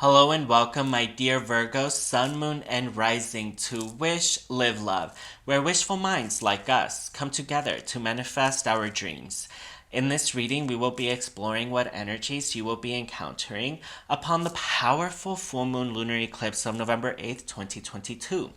Hello and welcome, my dear Virgo, Sun, Moon, and Rising, to Wish, Live, Love, where wishful minds like us come together to manifest our dreams. In this reading, we will be exploring what energies you will be encountering upon the powerful full moon lunar eclipse of November 8th, 2022,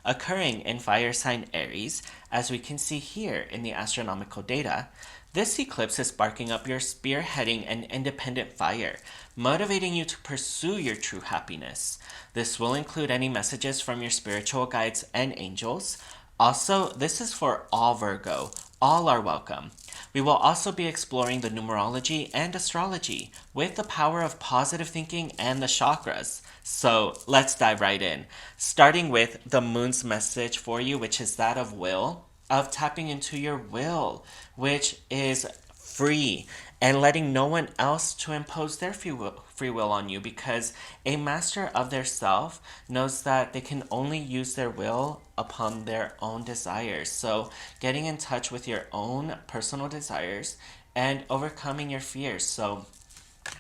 occurring in fire sign Aries, as we can see here in the astronomical data. This eclipse is sparking up your spearheading and independent fire, motivating you to pursue your true happiness. This will include any messages from your spiritual guides and angels. Also, this is for all Virgo. All are welcome. We will also be exploring the numerology and astrology with the power of positive thinking and the chakras. So let's dive right in. Starting with the moon's message for you, which is that of will, of tapping into your will, which is free, and letting no one else to impose their free will on you, because a master of their self knows that they can only use their will upon their own desires. So getting in touch with your own personal desires and overcoming your fears. So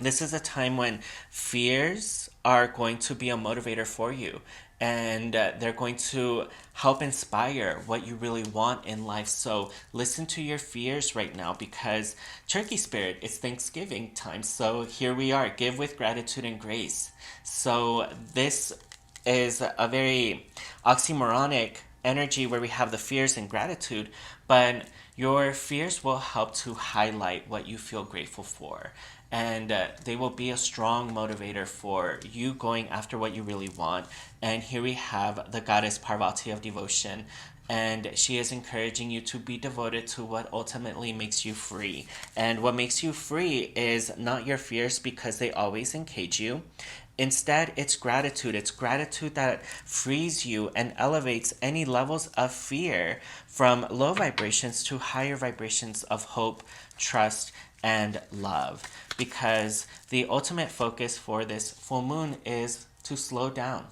this is a time when fears are going to be a motivator for you, and they're going to help inspire what you really want in life. So listen to your fears right now, because turkey spirit, it's Thanksgiving time, so here we are, give with gratitude and grace. So this is a very oxymoronic energy where we have the fears and gratitude, but your fears will help to highlight what you feel grateful for. And they will be a strong motivator for you going after what you really want. And here we have the goddess Parvati of devotion. And she is encouraging you to be devoted to what ultimately makes you free. And what makes you free is not your fears, because they always encage you. Instead, it's gratitude. It's gratitude that frees you and elevates any levels of fear from low vibrations to higher vibrations of hope, trust, and love. Because the ultimate focus for this full moon is to slow down,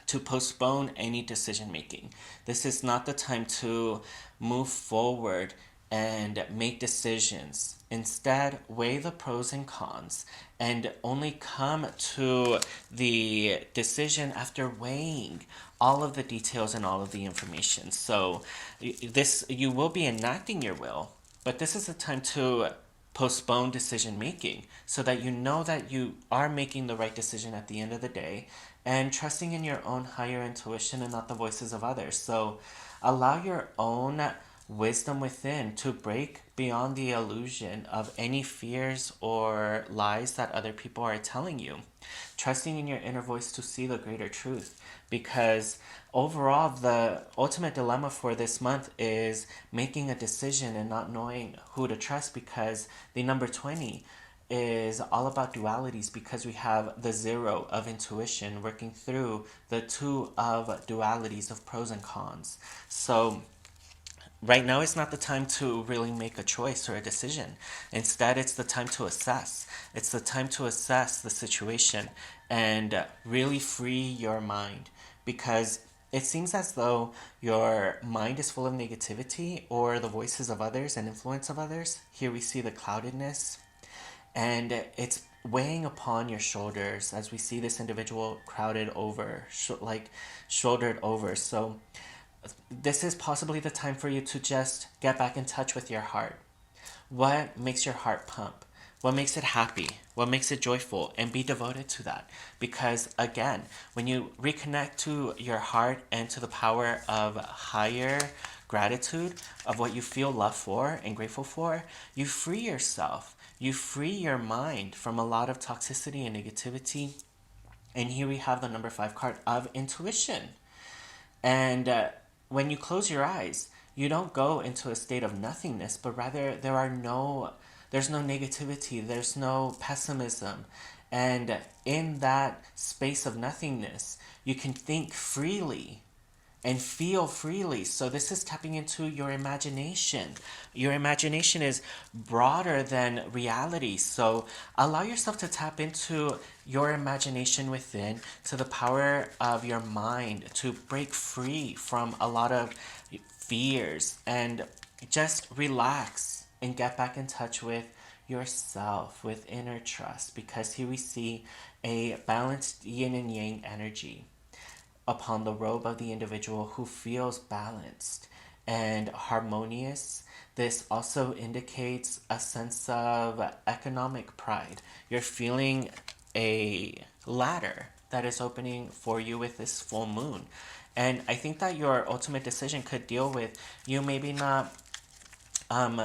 to postpone any decision making. This is not the time to move forward and make decisions. Instead, weigh the pros and cons and only come to the decision after weighing all of the details and all of the information. So this, you will be enacting your will, but this is a time to postpone decision making so that you know that you are making the right decision at the end of the day, and trusting in your own higher intuition and not the voices of others. So allow your own wisdom within to break beyond the illusion of any fears or lies that other people are telling you. Trusting in your inner voice to see the greater truth. Because overall, the ultimate dilemma for this month is making a decision and not knowing who to trust, because the number 20 is all about dualities, because we have the zero of intuition working through the two of dualities of pros and cons. So right now is not the time to really make a choice or a decision. Instead, it's the time to assess. It's the time to assess the situation and really free your mind, because it seems as though your mind is full of negativity or the voices of others and influence of others. Here we see the cloudedness, and it's weighing upon your shoulders as we see this individual crowded over, shouldered over. So this is possibly the time for you to just get back in touch with your heart. What makes your heart pump? What makes it happy? What makes it joyful? And be devoted to that. Because again, when you reconnect to your heart and to the power of higher gratitude, of what you feel love for and grateful for, you free yourself. You free your mind from a lot of toxicity and negativity. And here we have the number 5 card of intuition. And when you close your eyes, you don't go into a state of nothingness, but rather there's no negativity, there's no pessimism. And in that space of nothingness, you can think freely and feel freely. So this is tapping into your imagination. Your imagination is broader than reality. So allow yourself to tap into your imagination within, to the power of your mind, to break free from a lot of fears, and just relax and get back in touch with yourself with inner trust, because here we see a balanced yin and yang energy upon the robe of the individual who feels balanced and harmonious. This also indicates a sense of economic pride. You're feeling a ladder that is opening for you with this full moon. And I think that your ultimate decision could deal with you maybe not um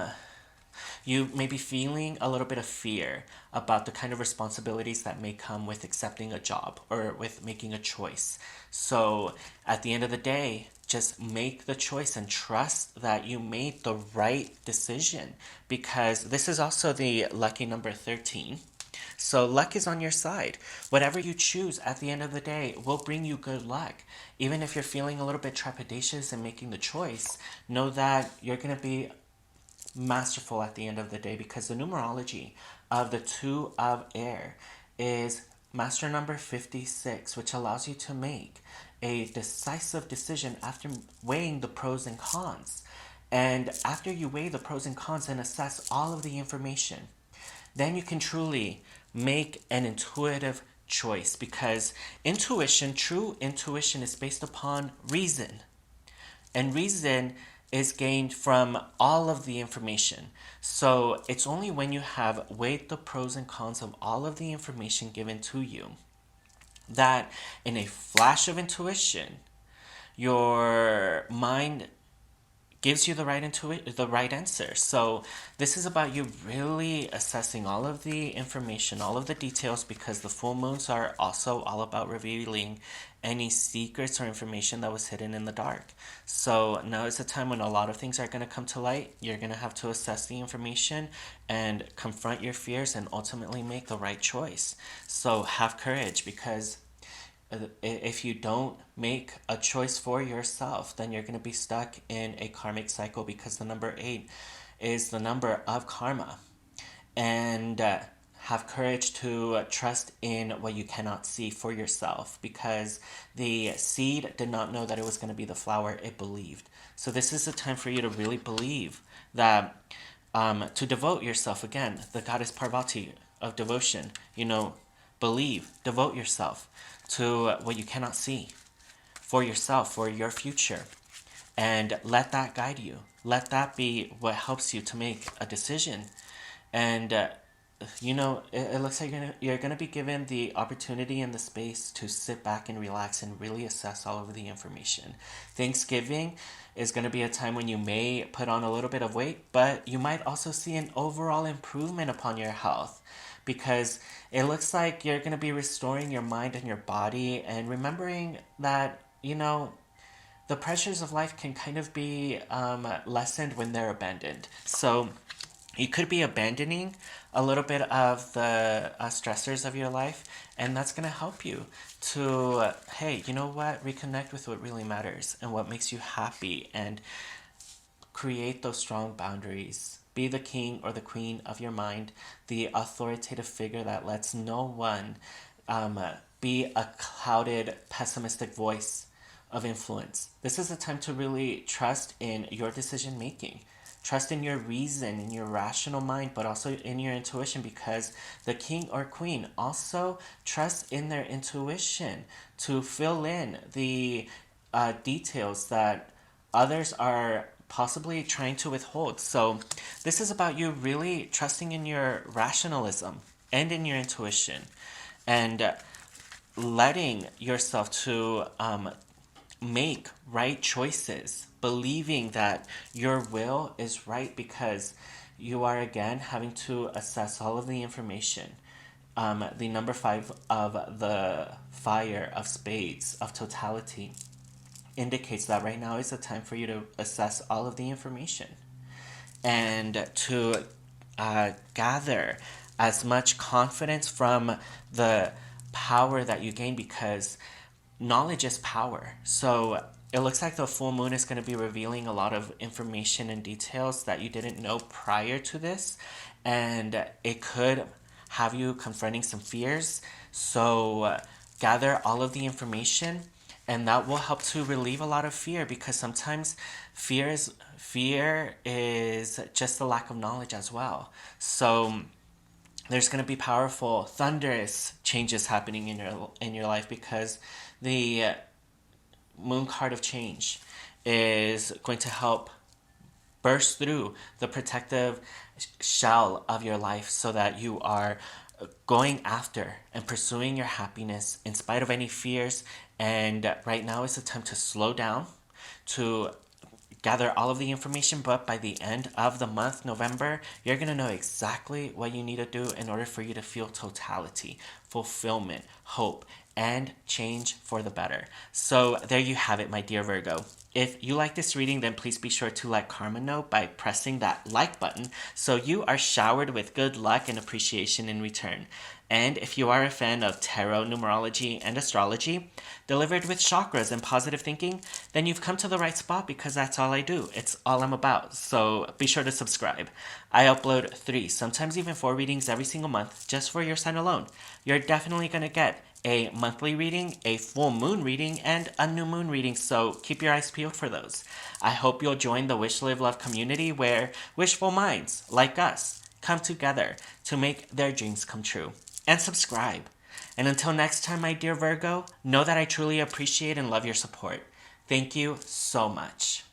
you may be feeling a little bit of fear about the kind of responsibilities that may come with accepting a job or with making a choice. So at the end of the day, just make the choice and trust that you made the right decision, because this is also the lucky number 13. So luck is on your side. Whatever you choose at the end of the day will bring you good luck. Even if you're feeling a little bit trepidatious in making the choice, know that you're going to be masterful at the end of the day, because the numerology of the two of air is master number 56, which allows you to make a decisive decision after weighing the pros and cons. And after you weigh the pros and cons and assess all of the information, then you can truly make an intuitive choice, because true intuition is based upon reason. And reason is gained from all of the information. So it's only when you have weighed the pros and cons of all of the information given to you that in a flash of intuition, your mind gives you the right answer. So this is about you really assessing all of the information, all of the details, because the full moons are also all about revealing any secrets or information that was hidden in the dark. So now is the time when a lot of things are going to come to light. You're going to have to assess the information and confront your fears and ultimately make the right choice. So have courage, because if you don't make a choice for yourself, then you're going to be stuck in a karmic cycle, because the number 8 is the number of karma. And have courage to trust in what you cannot see for yourself, because the seed did not know that it was going to be the flower, it believed. So this is the time for you to really believe that, to devote yourself, again, the goddess Parvati of devotion, believe, devote yourself to what you cannot see for yourself, for your future, and let that guide you. Let that be what helps you to make a decision. And it looks like you're gonna be given the opportunity and the space to sit back and relax and really assess all of the information. Thanksgiving is going to be a time when you may put on a little bit of weight, but you might also see an overall improvement upon your health, because it looks like you're going to be restoring your mind and your body and remembering that, the pressures of life can kind of be lessened when they're abandoned. So you could be abandoning a little bit of the stressors of your life, and that's going to help you to, hey, you know what, reconnect with what really matters and what makes you happy, and create those strong boundaries. Be the king or the queen of your mind, the authoritative figure that lets no one be a clouded, pessimistic voice of influence. This is a time to really trust in your decision making. Trust in your reason, in your rational mind, but also in your intuition, because the king or queen also trusts in their intuition to fill in the details that others are possibly trying to withhold. So this is about you really trusting in your rationalism and in your intuition, and letting yourself to make right choices, believing that your will is right, because you are again having to assess all of the information. The number 5 of the fire of spades of totality indicates that right now is the time for you to assess all of the information and to gather as much confidence from the power that you gain, because knowledge is power. So it looks like the full moon is going to be revealing a lot of information and details that you didn't know prior to this, and it could have you confronting some fears. So gather all of the information, and that will help to relieve a lot of fear, because sometimes fear is just the lack of knowledge as well. So there's going to be powerful, thunderous changes happening in your life because the moon card of change is going to help burst through the protective shell of your life so that you are going after and pursuing your happiness in spite of any fears. And right now is the time to slow down, to gather all of the information, but by the end of the month, November, you're going to know exactly what you need to do in order for you to feel totality, fulfillment, hope, and change for the better. So there you have it, my dear Virgo. If you like this reading, then please be sure to let Karma know by pressing that like button so you are showered with good luck and appreciation in return. And if you are a fan of tarot, numerology, and astrology, delivered with chakras and positive thinking, then you've come to the right spot because that's all I do. It's all I'm about. So be sure to subscribe. I upload 3, sometimes even 4 readings every single month just for your sign alone. You're definitely going to get a monthly reading, a full moon reading, and a new moon reading, so keep your eyes peeled for those. I hope you'll join the Wish Live Love community where wishful minds, like us, come together to make their dreams come true. And subscribe. And until next time, my dear Virgo, know that I truly appreciate and love your support. Thank you so much.